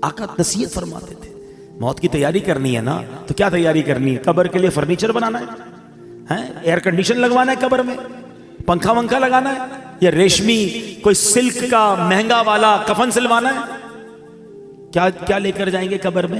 آقا نصیحت فرماتے تھے موت کی تیاری کرنی ہے نا، تو کیا تیاری کرنی ہے؟ قبر کے لیے فرنیچر بنانا ہے، ایئر کنڈیشن لگوانا ہے قبر میں، پنکھا ونکھا لگانا ہے، یا ریشمی کوئی سلک کا مہنگا والا کفن سلوانا ہے؟ کیا لے کر جائیں گے قبر میں؟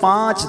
5,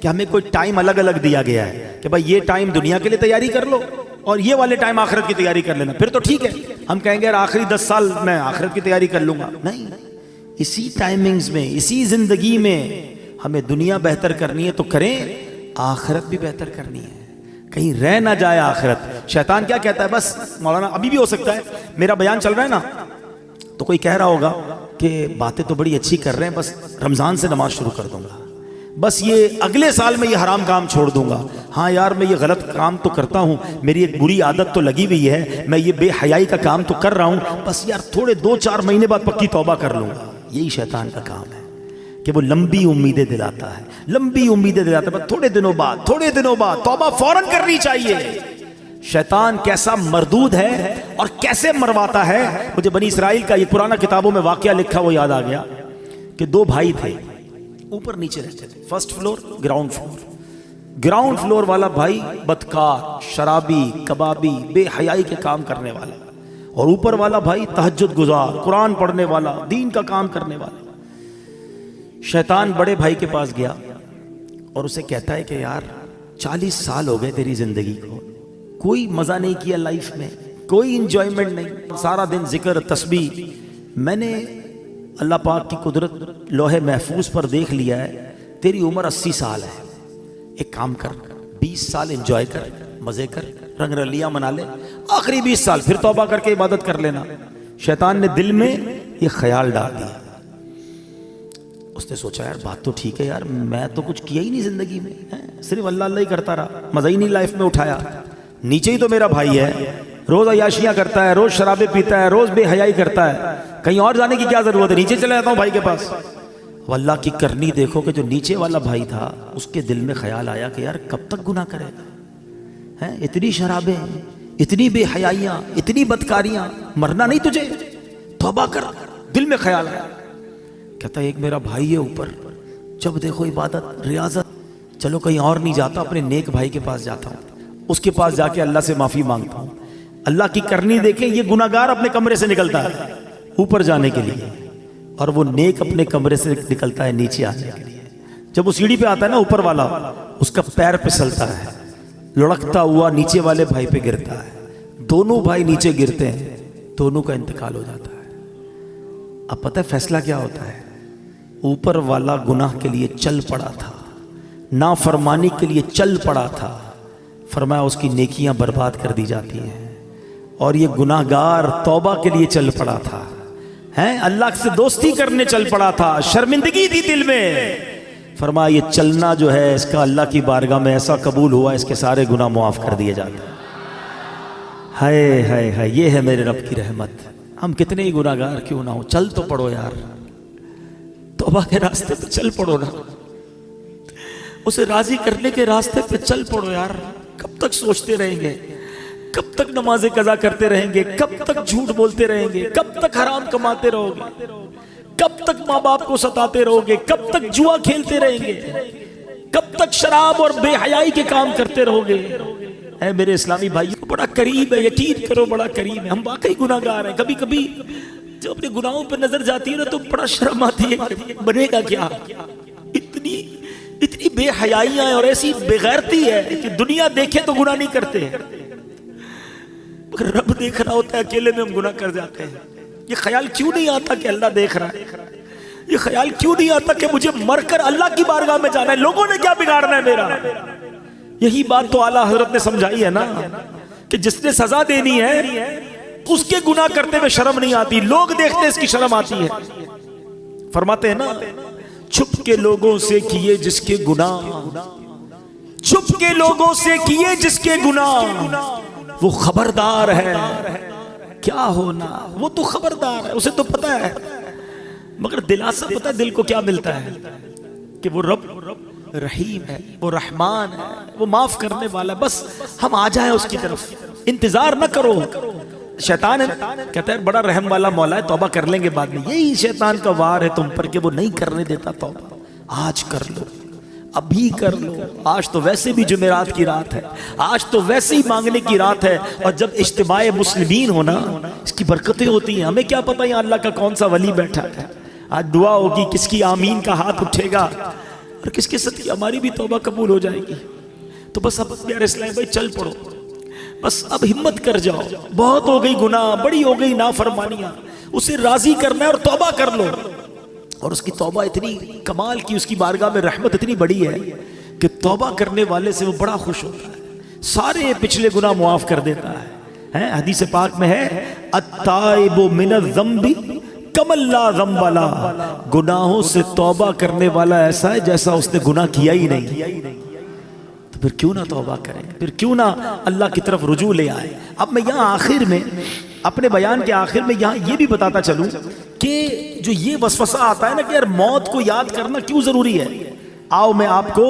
کہ ہمیں کوئی ٹائم الگ الگ دیا گیا ہے کہ بھائی یہ ٹائم دنیا کے لیے تیاری کر لو اور یہ والے ٹائم آخرت کی تیاری کر لینا، پھر تو ٹھیک ہے. ہم کہیں گے یار آخری 10 سال میں آخرت کی تیاری کر لوں گا. نہیں، اسی ٹائمنگز میں، اسی زندگی میں ہمیں دنیا بہتر کرنی ہے تو کریں، آخرت بھی بہتر کرنی ہے، کہیں رہ نہ جائے آخرت. شیطان کیا کہتا ہے؟ بس مولانا ابھی بھی ہو سکتا ہے میرا بیان چل رہا ہے نا تو کوئی کہہ رہا ہوگا کہ باتیں تو بڑی اچھی کر رہے ہیں، بس رمضان سے نماز شروع کر دوں گا، بس یہ اگلے سال میں یہ حرام کام چھوڑ دوں گا. ہاں یار میں یہ غلط کام تو کرتا ہوں، میری ایک بری عادت تو لگی ہوئی ہے، میں یہ بے حیائی کا کام تو کر رہا ہوں، بس یار تھوڑے 2-4 مہینے بعد پکی توبہ کر لوں گا. یہی شیطان کا کام ہے کہ وہ لمبی امیدیں دلاتا ہے، لمبی امیدیں دلاتا ہے، بس تھوڑے دنوں بعد توبہ فوراً کرنی چاہیے. شیطان کیسا مردود ہے اور کیسے مرواتا ہے. مجھے بنی اسرائیل کا یہ پرانا کتابوں میں واقعہ لکھا وہ یاد آ گیا کہ 2 بھائی تھے، اوپر نیچے رہتے تھے، first floor ground floor. Ground floor والا بھائی بدکار، شرابی، کبابی، بے حیائی کے کام کرنے والا، اور اوپر والا بھائی تہجد گزار، قرآن پڑھنے والا، دین کا کام کرنے والا. شیطان بڑے بھائی کے پاس گیا اور اسے کہتا ہے کہ یار 40 سال ہو گئے تیری زندگی کو، کوئی مزہ نہیں کیا لائف میں، کوئی انجوائمنٹ نہیں، سارا دن ذکر تسبیح. میں نے اللہ پاک کی قدرت لوح محفوظ پر دیکھ لیا ہے، تیری عمر 80 سال ہے. ایک کام کر، 20 سال انجوائے کر، مزے کر، رنگ رلیاں منا لے، آخری 20 سال پھر توبہ کر کے عبادت کر لینا. شیطان نے دل میں یہ خیال ڈال دیا. اس نے سوچا یار بات تو ٹھیک ہے یار، میں تو کچھ کیا ہی نہیں زندگی میں، صرف اللہ اللہ ہی کرتا رہا، مزہ ہی نہیں لائف میں اٹھایا. نیچے ہی تو میرا بھائی ہے، روز عیاشیاں کرتا ہے، روز شرابیں پیتا ہے، روز بے حیائی کرتا ہے، کہیں اور جانے کی کیا ضرورت ہے، نیچے چلے جاتا ہوں بھائی کے پاس. اب اللہ کی کرنی دیکھو کہ جو نیچے والا بھائی تھا اس کے دل میں خیال آیا کہ یار کب تک گناہ کرے گا، اتنی شرابیں، اتنی بے حیائیاں، اتنی بدکاریاں، مرنا نہیں تجھے، توبہ کر. دل میں خیال آیا. کہتا ہے ایک میرا بھائی ہے اوپر، جب دیکھو عبادت ریاضت، چلو کہیں اور نہیں جاتا، اپنے نیک بھائی کے پاس جاتا ہوں، اس کے پاس جا کے اللہ سے معافی مانگتا ہوں. اللہ کی کرنی دیکھیں، یہ گناہگار اپنے کمرے سے نکلتا ہے اوپر جانے کے لیے، اور وہ نیک اپنے کمرے سے نکلتا ہے نیچے آنے کے لیے. جب وہ سیڑھی پہ آتا ہے نا اوپر والا، اس کا پیر پھسلتا ہے، لڑکتا ہوا نیچے والے بھائی پہ گرتا ہے، دونوں بھائی نیچے گرتے ہیں، دونوں کا انتقال ہو جاتا ہے. اب پتہ ہے فیصلہ کیا ہوتا ہے؟ اوپر والا گناہ کے لیے چل پڑا تھا، نافرمانی کے لیے چل پڑا تھا، فرمایا اس کی نیکیاں برباد کر دی جاتی ہیں. اور یہ گناہگار توبہ کے لیے چل پڑا تھا، اللہ سے دوستی کرنے چل پڑا تھا، شرمندگی تھی دل میں، فرمایا یہ چلنا جو ہے اس کا اللہ کی بارگاہ میں ایسا قبول ہوا، اس کے سارے گناہ معاف کر دیے جاتے ہیں. ہائے ہائے ہائے، یہ ہے میرے رب کی رحمت. ہم کتنے ہی گناہگار کیوں نہ ہو، چل تو پڑو یار، توبہ کے راستے پہ چل پڑو نا، اسے راضی کرنے کے راستے پہ چل پڑو یار. کب تک سوچتے رہیں گے، کب تک نمازیں قضا کرتے رہیں گے، کب تک جھوٹ بولتے رہیں گے، کب تک حرام کماتے رہو گے، کب تک ماں باپ کو ستاتے رہو گے، کب تک جوا کھیلتے رہیں گے، کب تک شراب اور بے حیائی کے کام کرتے رہو گے. اے میرے اسلامی بھائیوں، بڑا قریب ہے، یقین کرو بڑا قریب ہے. ہم واقعی گناہگار ہیں. کبھی کبھی جب اپنے گناہوں پہ نظر جاتی ہے نا تو بڑا شرم آتی ہے، بنے گا کیا، اتنی بے حیائیاں اور ایسی بے غیرتی ہے کہ دنیا دیکھے تو گناہ نہیں کرتے، مگر رب دیکھ رہا ہوتا ہے، اکیلے میں ہم گناہ کر جاتے ہیں. یہ خیال کیوں نہیں آتا کہ اللہ دیکھ رہا ہے؟ یہ خیال کیوں نہیں آتا کہ مجھے مر کر اللہ کی بارگاہ میں جانا ہے، لوگوں نے کیا بگاڑنا ہے میرا؟ یہی بات تو اعلیٰ حضرت نے سمجھائی ہے نا کہ جس نے سزا دینی ہے اس کے گناہ کرتے ہوئے شرم نہیں آتی، لوگ دیکھتے اس کی شرم آتی ہے. فرماتے ہیں نا، چھپ کے لوگوں سے کیے جس کے گناہ، چھپ کے لوگوں سے کیے جس کے گناہ، وہ خبردار ہے کیا ہونا، وہ تو خبردار ہے، اسے تو پتا ہے. مگر دلاسا پتا ہے دل کو کیا ملتا ہے کہ وہ رب رحیم ہے، وہ رحمان ہے، وہ معاف کرنے والا ہے، بس ہم آ جائیں اس کی طرف، انتظار نہ کرو. شیطان کہتا ہے بڑا رحم والا مولا ہے، توبہ کر لیں گے بعد میں. یہی شیطان کا وار ہے تم پر کہ وہ نہیں کرنے دیتا توبہ. آج کر لو، ابھی کر لو. آج تو ویسے بھی جمعرات کی رات ہے، آج تو ویسے ہی مانگنے کی رات ہے. اور جب اجتماع مسلمین ہونا، اس کی برکتیں ہوتی ہیں. ہمیں کیا پتہ یہاں اللہ کا کون سا ولی بیٹھا ہے. آج دعا ہوگی، کس کی آمین کا ہاتھ اٹھے گا، اور کس کے ساتھ ہماری بھی توبہ قبول ہو جائے گی. تو بس اب پیارے اسلام بھائی چل پڑو, بس اب ہمت کر جاؤ, بہت ہو گئی گناہ, بڑی ہو گئی نافرمانیاں, اسے راضی کرنا ہے اور توبہ کر لو. اور اس کی توبہ اتنی کمال کی, اس کی بارگاہ میں رحمت اتنی بڑی ہے کہ توبہ کرنے والے سے وہ بڑا خوش ہوتا ہے, سارے پچھلے گناہ معاف کر دیتا ہے. حدیث پاک میں ہے التائب من الذنب کمن لا ذنب لہ, گناہوں سے توبہ کرنے والا ایسا ہے جیسا اس نے گناہ کیا ہی نہیں. تو پھر کیوں نہ توبہ کریں, پھر کیوں نہ اللہ کی طرف رجوع لے آئے. اب میں یہاں آخر میں اپنے بیان کے آخر میں یہاں یہ بھی بتاتا چلوں کہ جو یہ وسوسہ آتا ہے نا کہ یار موت کو یاد کرنا کیوں ضروری ہے, آؤ میں آپ کو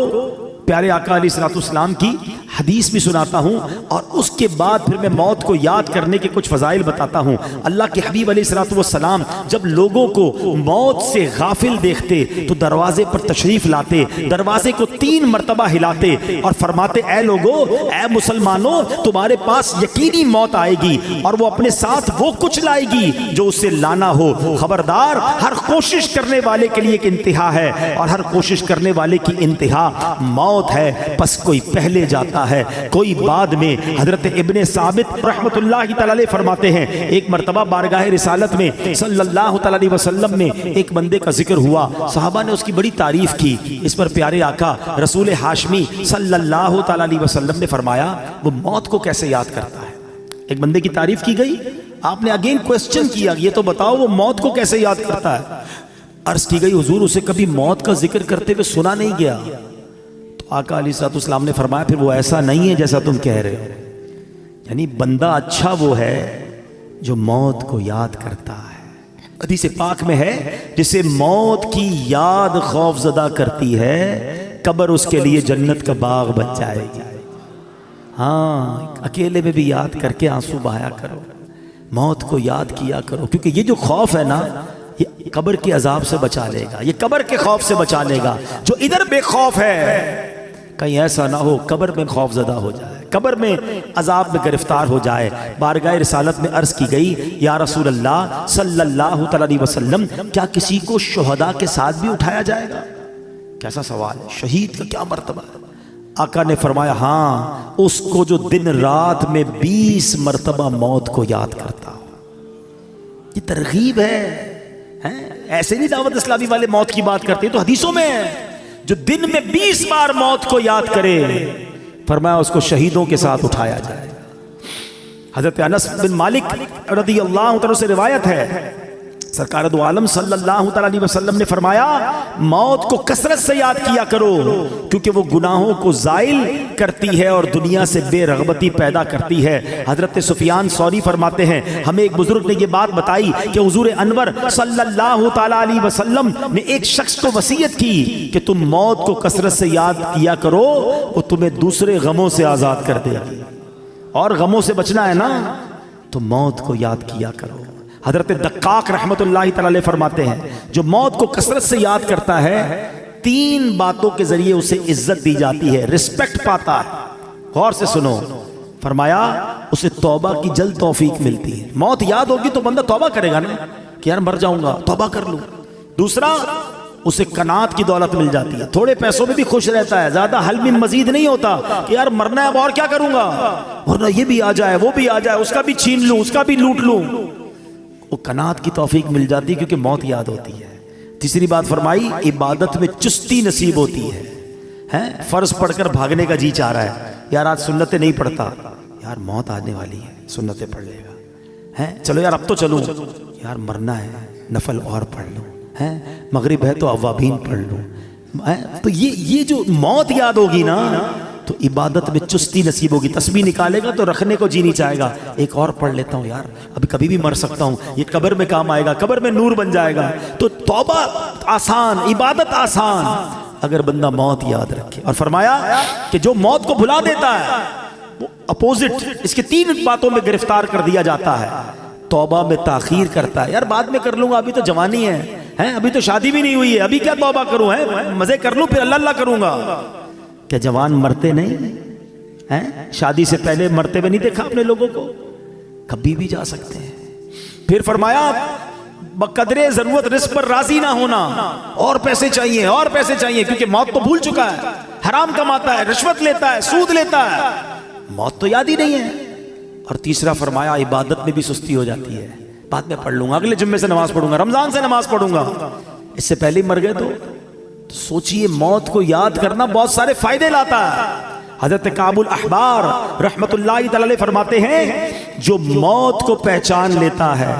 پیارے آقا علیہ الصلوۃ والسلام کی حدیث بھی سناتا ہوں اور اس کے بعد پھر میں موت کو یاد کرنے کے کچھ فضائل بتاتا ہوں. اللہ کے حبیب علیہ الصلوۃ والسلام جب لوگوں کو موت سے غافل دیکھتے تو دروازے پر تشریف لاتے, دروازے کو 3 مرتبہ ہلاتے اور فرماتے اے لوگو, اے مسلمانوں, تمہارے پاس یقینی موت آئے گی اور وہ اپنے ساتھ وہ کچھ لائے گی جو اس سے لانا ہو. خبردار, ہر کوشش کرنے والے کے لیے ایک انتہا ہے اور ہر کوشش کرنے والے کی انتہا موت ہے. پس کوئی پہلے جاتا ہے, کوئی بعد میں. حضرت ابن ثابت رحمت اللہ تعالی علیہ فرماتے ہیں ایک مرتبہ بارگاہ رسالت میں صلی اللہ تعالی علیہ وسلم میں ایک بندے کا ذکر ہوا, صحابہ نے اس کی بڑی تعریف کی. اس پر پیارے آقا رسول ہاشمی صلی اللہ تعالی علیہ وسلم نے فرمایا وہ موت کو کیسے یاد کرتا ہے. ایک بندے کی تعریف کی گئی, آپ نے اگین کوسچن کیا یہ تو بتاؤ وہ موت کو کیسے یاد کرتا ہے. عرض کی گئی حضور اسے کبھی موت کا ذکر کرتے ہوئے سنا نہیں گیا. آقا علیہ السلام نے فرمایا پھر وہ ایسا نہیں ہے جیسا تم کہہ رہے ہو. یعنی بندہ اچھا وہ ہے جو موت کو یاد کرتا ہے. حدیث پاک میں ہے جسے موت کی یاد خوف زدہ کرتی ہے قبر اس کے لیے جنت کا باغ بن جائے گی. ہاں, اکیلے میں بھی یاد کر کے آنسو بہایا کرو, موت کو یاد کیا کرو, کیونکہ یہ جو خوف ہے نا یہ قبر کے عذاب سے بچا لے گا, یہ قبر کے خوف سے بچا لے گا. جو ادھر بے خوف ہے کہیں ایسا نہ ہو قبر میں خوف زدہ ہو جائے, قبر میں عذاب میں گرفتار ہو جائے. بارگاہ رسالت میں عرض کی گئی یا رسول اللہ صلی اللہ تعالی علیہ وسلم کیا کسی کو شہداء کے ساتھ بھی اٹھایا جائے گا؟ کیسا سوال ہے, شہید کا کیا مرتبہ ہے. آقا نے فرمایا ہاں, اس کو جو دن رات میں 20 مرتبہ موت کو یاد کرتا ہو. یہ ترغیب ہے, ایسے نہیں دعوت اسلامی والے موت کی بات کرتے, تو حدیثوں میں ہے جو دن میں 20 بار موت کو یاد کرے فرمایا اس کو شہیدوں کے ساتھ اٹھایا جائے. حضرت انس بن مالک رضی اللہ عنہ سے روایت ہے سرکار دو عالم صلی اللہ تعالی علیہ وسلم نے فرمایا موت کو کثرت سے یاد کیا کرو کیونکہ وہ گناہوں کو زائل کرتی ہے اور دنیا سے بے رغبتی پیدا کرتی ہے. حضرت سفیان ثوری فرماتے ہیں ہمیں ایک بزرگ نے یہ بات بتائی کہ حضور انور صلی اللہ تعالی علیہ وسلم نے ایک شخص کو وصیت کی کہ تم موت کو کثرت سے یاد کیا کرو, وہ تمہیں دوسرے غموں سے آزاد کر دے گی. اور غموں سے بچنا ہے نا تو موت کو یاد کیا کرو. حضرت دقاق رحمت اللہ تعالی علیہ فرماتے ہیں جو موت کو کثرت سے یاد کرتا ہے 3 باتوں کے ذریعے اسے عزت دی جاتی ہے, رسپیکٹ پاتا ہے. غور سے سنو, فرمایا اسے توبہ کی جلد توفیق ملتی ہے. موت یاد ہوگی تو بندہ توبہ کرے گا نا کہ یار مر جاؤں گا توبہ کر لوں. دوسرا اسے قناعت کی دولت مل جاتی ہے, تھوڑے پیسوں میں بھی خوش رہتا ہے, زیادہ حل میں مزید نہیں ہوتا کہ یار مرنا ہے اب اور کیا کروں گا, ورنہ یہ بھی آ جائے وہ بھی آ جائے, اس کا بھی چھین لوں اس کا بھی لوٹ لوں. وہ قناعت کی توفیق مل جاتی ہے کیونکہ موت یاد ہوتی ہے. تیسری بات فرمائی عبادت میں چستی نصیب ہوتی ہے. فرض پڑھ کر بھاگنے کا جی چاہ رہا ہے, یار آج سنتیں نہیں پڑھتا, یار موت آنے والی ہے سنتیں پڑھ لے گا. چلو یار اب تو چلوں, یار مرنا ہے نفل اور پڑھ لوں, مغرب ہے تو اوابین پڑھ لوں. تو یہ جو موت یاد ہوگی نا تو عبادت میں چستی نصیب ہوگی. تسبیح نکالے گا تو رکھنے کو جی نہیں چاہے گا, ایک اور پڑھ لیتا ہوں یار ابھی کبھی بھی مر سکتا ہوں, یہ قبر میں کام آئے گا, قبر میں نور بن جائے گا. تو توبہ آسان, عبادت آسان اگر بندہ موت یاد رکھے. اور فرمایا کہ جو موت کو بھلا دیتا ہے وہ اپوزٹ اس کے 3 باتوں میں گرفتار کر دیا جاتا ہے. توبہ میں تاخیر کرتا ہے, یار بعد میں کر لوں گا ابھی تو جوانی ہے, ابھی تو شادی بھی نہیں ہوئی ہے, ابھی کیا توبہ کروں, مزے کر لوں پھر اللہ اللہ کروں گا. کیا جوان مرتے نہیں شادی سے پہلے مرتے ہوئے نہیں دیکھا اپنے لوگوں کو, کبھی بھی جا سکتے ہیں. پھر فرمایا بقدرے ضرورت رزق پر راضی نہ ہونا، اور پیسے چاہیے اور پیسے چاہیے، کیونکہ موت تو بھول چکا ہے، حرام کماتا ہے، رشوت لیتا ہے، سود لیتا ہے، موت تو یاد ہی نہیں ہے۔ اور تیسرا فرمایا عبادت میں بھی سستی ہو جاتی ہے، بعد میں پڑھ لوں گا، اگلے جمعے سے نماز پڑھوں گا، رمضان سے نماز پڑھوں گا، اس سے پہلے مر گئے تو سوچئے موت کو یاد کرنا بہت سارے فائدے لاتا ہے۔ حضرت کعب الاحبار رحمت اللہ تعالی فرماتے ہیں جو موت کو پہچان لیتا ہے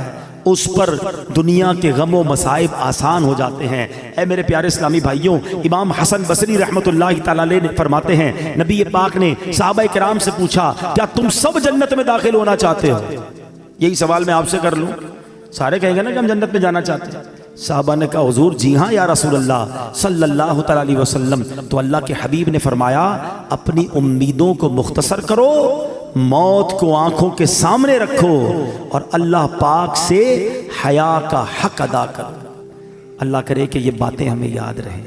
اس پر دنیا کے غم و مصائب آسان ہو جاتے ہیں۔ اے میرے پیارے اسلامی بھائیوں، امام حسن بصری رحمت اللہ تعالی فرماتے ہیں نبی پاک نے صحابہ کرام سے پوچھا کیا تم سب جنت میں داخل ہونا چاہتے ہو؟ یہی سوال میں آپ سے کر لوں، سارے کہیں گے نا کہ ہم جنت میں جانا چاہتے ہیں۔ صحابہ نے کہا حضور جی ہاں یا رسول اللہ صلی اللہ تعالی علیہ وسلم۔ تو اللہ کے حبیب نے فرمایا اپنی امیدوں کو مختصر کرو، موت کو آنکھوں کے سامنے رکھو اور اللہ پاک سے حیا کا حق ادا کرو۔ اللہ کرے کہ یہ باتیں ہمیں یاد رہیں،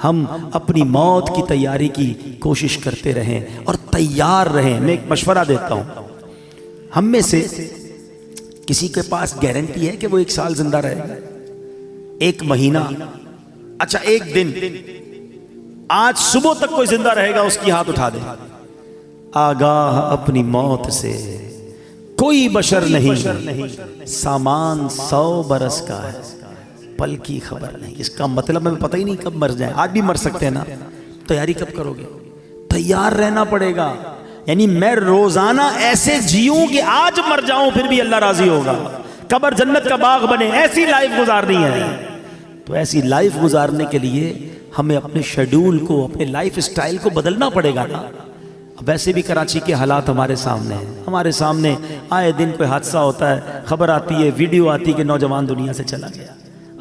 ہم اپنی موت کی تیاری کی کوشش کرتے رہیں اور تیار رہیں۔ میں ایک مشورہ دیتا ہوں، ہم میں سے کسی کے پاس گارنٹی ہے کہ وہ 1 سال زندہ رہے گا؟ 1 مہینہ، اچھا 1 دن، آج صبح تک کوئی زندہ رہے گا اس کی ہاتھ اٹھا دے۔ آگاہ اپنی موت سے کوئی بشر نہیں، سامان 100 برس کا ہے، پل کی خبر نہیں۔ اس کا مطلب ہمیں پتہ ہی نہیں کب مر جائیں، آج بھی مر سکتے ہیں نا، تیاری کب کرو گے؟ تیار رہنا پڑے گا، یعنی میں روزانہ ایسے جیوں کہ آج مر جاؤں پھر بھی اللہ راضی ہوگا، قبر جنت کا باغ بنے، ایسی لائف گزارنی ہے۔ تو ایسی لائف گزارنے کے لیے ہمیں اپنے شیڈول کو، اپنے لائف سٹائل کو بدلنا پڑے گا نا۔ ویسے بھی کراچی کے حالات ہمارے سامنے ہیں، ہمارے سامنے آئے دن کوئی حادثہ ہوتا ہے، خبر آتی ہے، ویڈیو آتی ہے کہ نوجوان دنیا سے چلا گیا۔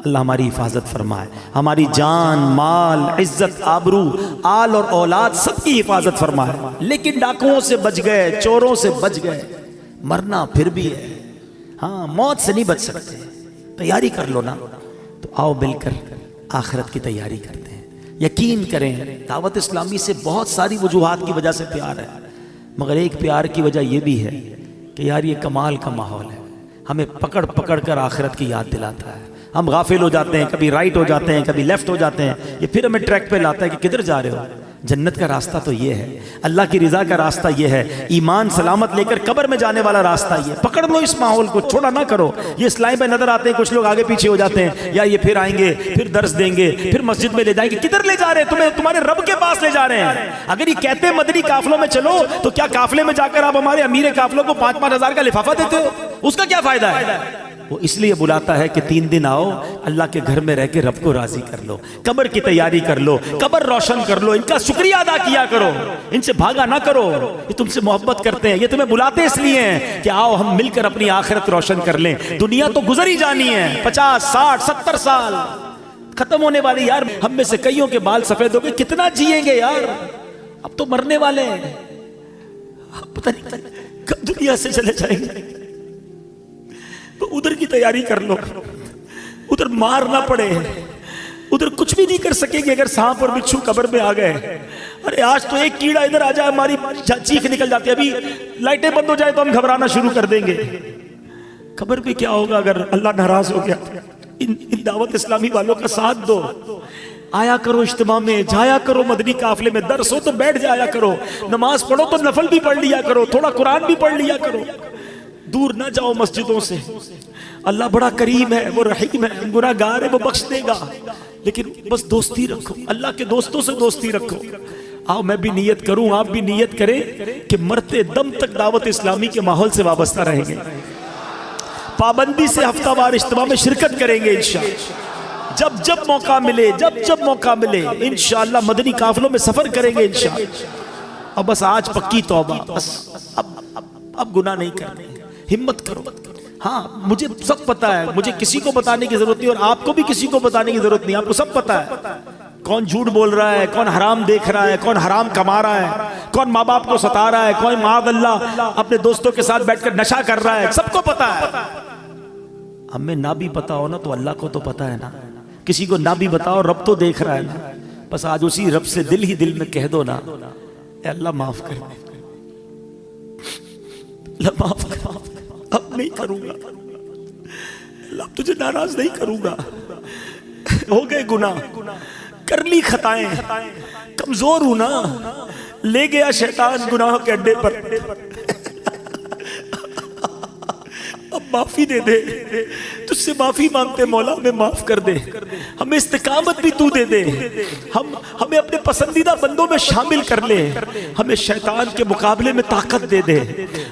اللہ ہماری حفاظت فرمائے، ہماری جان، مال، عزت، آبرو، آل اور اولاد سب کی حفاظت فرمائے۔ لیکن ڈاکوؤں سے بچ گئے، چوروں سے بچ گئے، مرنا پھر بھی ہے، ہاں موت سے نہیں بچ سکتے، تیاری کر لو نا۔ تو آؤ مل کر آخرت کی تیاری کرتے ہیں۔ یقین کریں دعوت اسلامی سے بہت ساری وجوہات کی وجہ سے پیار ہے، مگر ایک پیار کی وجہ یہ بھی ہے کہ یار یہ کمال کا ماحول ہے، ہمیں پکڑ پکڑ کر آخرت کی یاد دلاتا ہے۔ ہم غافل ہو جاتے ہیں، کبھی رائٹ ہو جاتے ہیں، کبھی لیفٹ ہو جاتے ہیں، یہ پھر ہمیں ٹریک پہ لاتا ہے کہ کدھر جا رہے ہو۔ جنت کا راستہ تو یہ ہے، اللہ کی رضا کا راستہ یہ ہے، ایمان سلامت لے کر قبر میں جانے والا راستہ یہ۔ پکڑ لو اس ماحول کو، چھوڑا نہ کرو۔ یہ اسلائی پہ نظر آتے ہیں کچھ لوگ آگے پیچھے ہو جاتے ہیں، یا یہ پھر آئیں گے، پھر درس دیں گے، پھر مسجد میں لے جائیں گے۔ کدھر لے جا رہے ہیں تمہیں؟ تمہارے رب کے پاس لے جا رہے ہیں۔ اگر یہ کہتے ہیں مدنی قافلوں میں چلو، تو کیا قافلے میں جا کر آپ ہمارے امیر قافلوں کو 5-5 ہزار کا لفافہ دیتے ہو؟ اس کا کیا فائدہ ہے؟ وہ اس لیے بلاتا ہے کہ 3 دن آؤ، اللہ کے گھر میں رہ کے رب کو راضی کر لو، قبر کی تیاری کر لو، قبر روشن کر لو، ان کا شکریہ ادا کیا کرو، ان سے بھاگا نہ کرو۔ یہ تم سے محبت کرتے ہیں، یہ تمہیں بلاتے اس لیے ہیں کہ آؤ ہم مل کر اپنی آخرت روشن کر لیں۔ دنیا تو گزر ہی جانی ہے، 50 60 70 سال ختم ہونے والی۔ یار ہم میں سے کئیوں کے بال سفید ہو گئے، کتنا جیئیں گے یار؟ اب تو مرنے والے ہیں، پتہ نہیں کب دنیا سے چلے جائیں گے۔ تو ادھر کی تیاری کر لو، ادھر مار نہ پڑے، ادھر کچھ بھی نہیں کر سکیں گے اگر سانپ اور بچھو قبر میں آ گئے۔ ارے آج تو ایک کیڑا ادھر آ جائے ہماری چیخ نکل جاتی ہے، ابھی لائٹیں بند ہو جائے تو ہم گھبرانا شروع کر دیں گے۔ قبر پہ کیا ہوگا اگر اللہ ناراض ہو گیا؟ ان دعوت اسلامی والوں کا ساتھ دو، آیا کرو اجتماع میں، جایا کرو مدنی قافلے میں، درس ہو تو بیٹھ جایا کرو، نماز پڑھو تو نفل بھی پڑھ لیا کرو، تھوڑا قرآن بھی پڑھ لیا کرو، دور نہ جاؤ مسجدوں سے۔ اللہ بڑا کریم ہے، وہ رحیم ہے، گناہ گار ہے، وہ بخش دے گا، لیکن بس دوستی رکھو، اللہ کے دوستوں سے دوستی رکھو۔ آؤ میں بھی نیت کروں، آپ بھی نیت کریں کہ مرتے دم تک دعوت اسلامی کے ماحول سے وابستہ رہیں گے، پابندی سے ہفتہ وار اجتماع میں شرکت کریں گے انشاءاللہ، جب موقع ملے، جب موقع ملے انشاءاللہ مدنی قافلوں میں سفر کریں گے انشاءاللہ۔ اب بس آج پکی توبہ، بس اب گناہ نہیں کرنے، ہمت کرو۔ ہاں مجھے سب پتا ہے، مجھے کسی کو بتانے کی ضرورت نہیں، اور آپ کو بھی کسی کو بتانے کی ضرورت نہیں، آپ کو سب پتا ہے کون جھوٹ بول رہا ہے، کون حرام دیکھ رہا ہے، کون حرام کما رہا ہے، کون ماں باپ کو ستا رہا ہے، کون معاذ اللہ اپنے دوستوں کے ساتھ بیٹھ کر نشہ کر رہا ہے، سب کو پتا ہے۔ ہمیں نہ بھی پتا ہو نا تو اللہ کو تو پتا ہے نا، کسی کو نہ بھی بتاؤ رب تو دیکھ رہا ہے نا، بس آج اسی رب سے دل ہی دل میں کہہ دو نا، اے اللہ معاف کر، اللہ معاف کر، اب نہیں کروں گا، اللہ تجھے ناراض نہیں کروں گا. ہو گئے گناہ، کر لی خطائیں، کمزور ہوں نا، لے گیا شیطان گناہوں کے اڈے پر. اب معافی دے دے، تجھ سے معافی مانگتے مولا ہمیں معاف کر دے، ہمیں استقامت بھی تو دے دے، ہمیں اپنے پسندیدہ بندوں میں شامل کر لے، ہمیں شیطان کے مقابلے میں طاقت دے دے.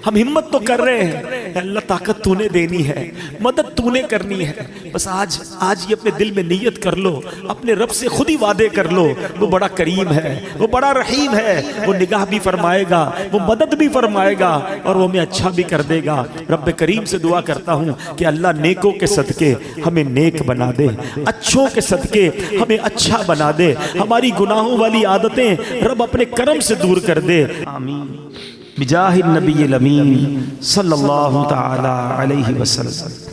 ہم ہمت تو کر رہے ہیں، اے اللہ طاقت تو نے دینی ہے، مدد تو نے کرنی ہے. بس آج یہ اپنے دل میں نیت کر لو، اپنے رب سے خود ہی وعدے کر لو. وہ بڑا کریم ہے، وہ بڑا رحیم ہے، وہ نگاہ بھی فرمائے گا، وہ مدد بھی فرمائے گا، اور وہ ہمیں اچھا بھی کر دے گا. رب کریم سے دعا کرتا ہوں کہ اللہ نیکوں کے صدقے ہمیں نیک بنا دے، اچھوں کے صدقے ہمیں اچھا بنا دے، ہماری گناہوں والی عادتیں رب اپنے کرم سے دور کر دے. آمین بجاہ النبی الامین صلی اللہ تعالی علیہ وسلم.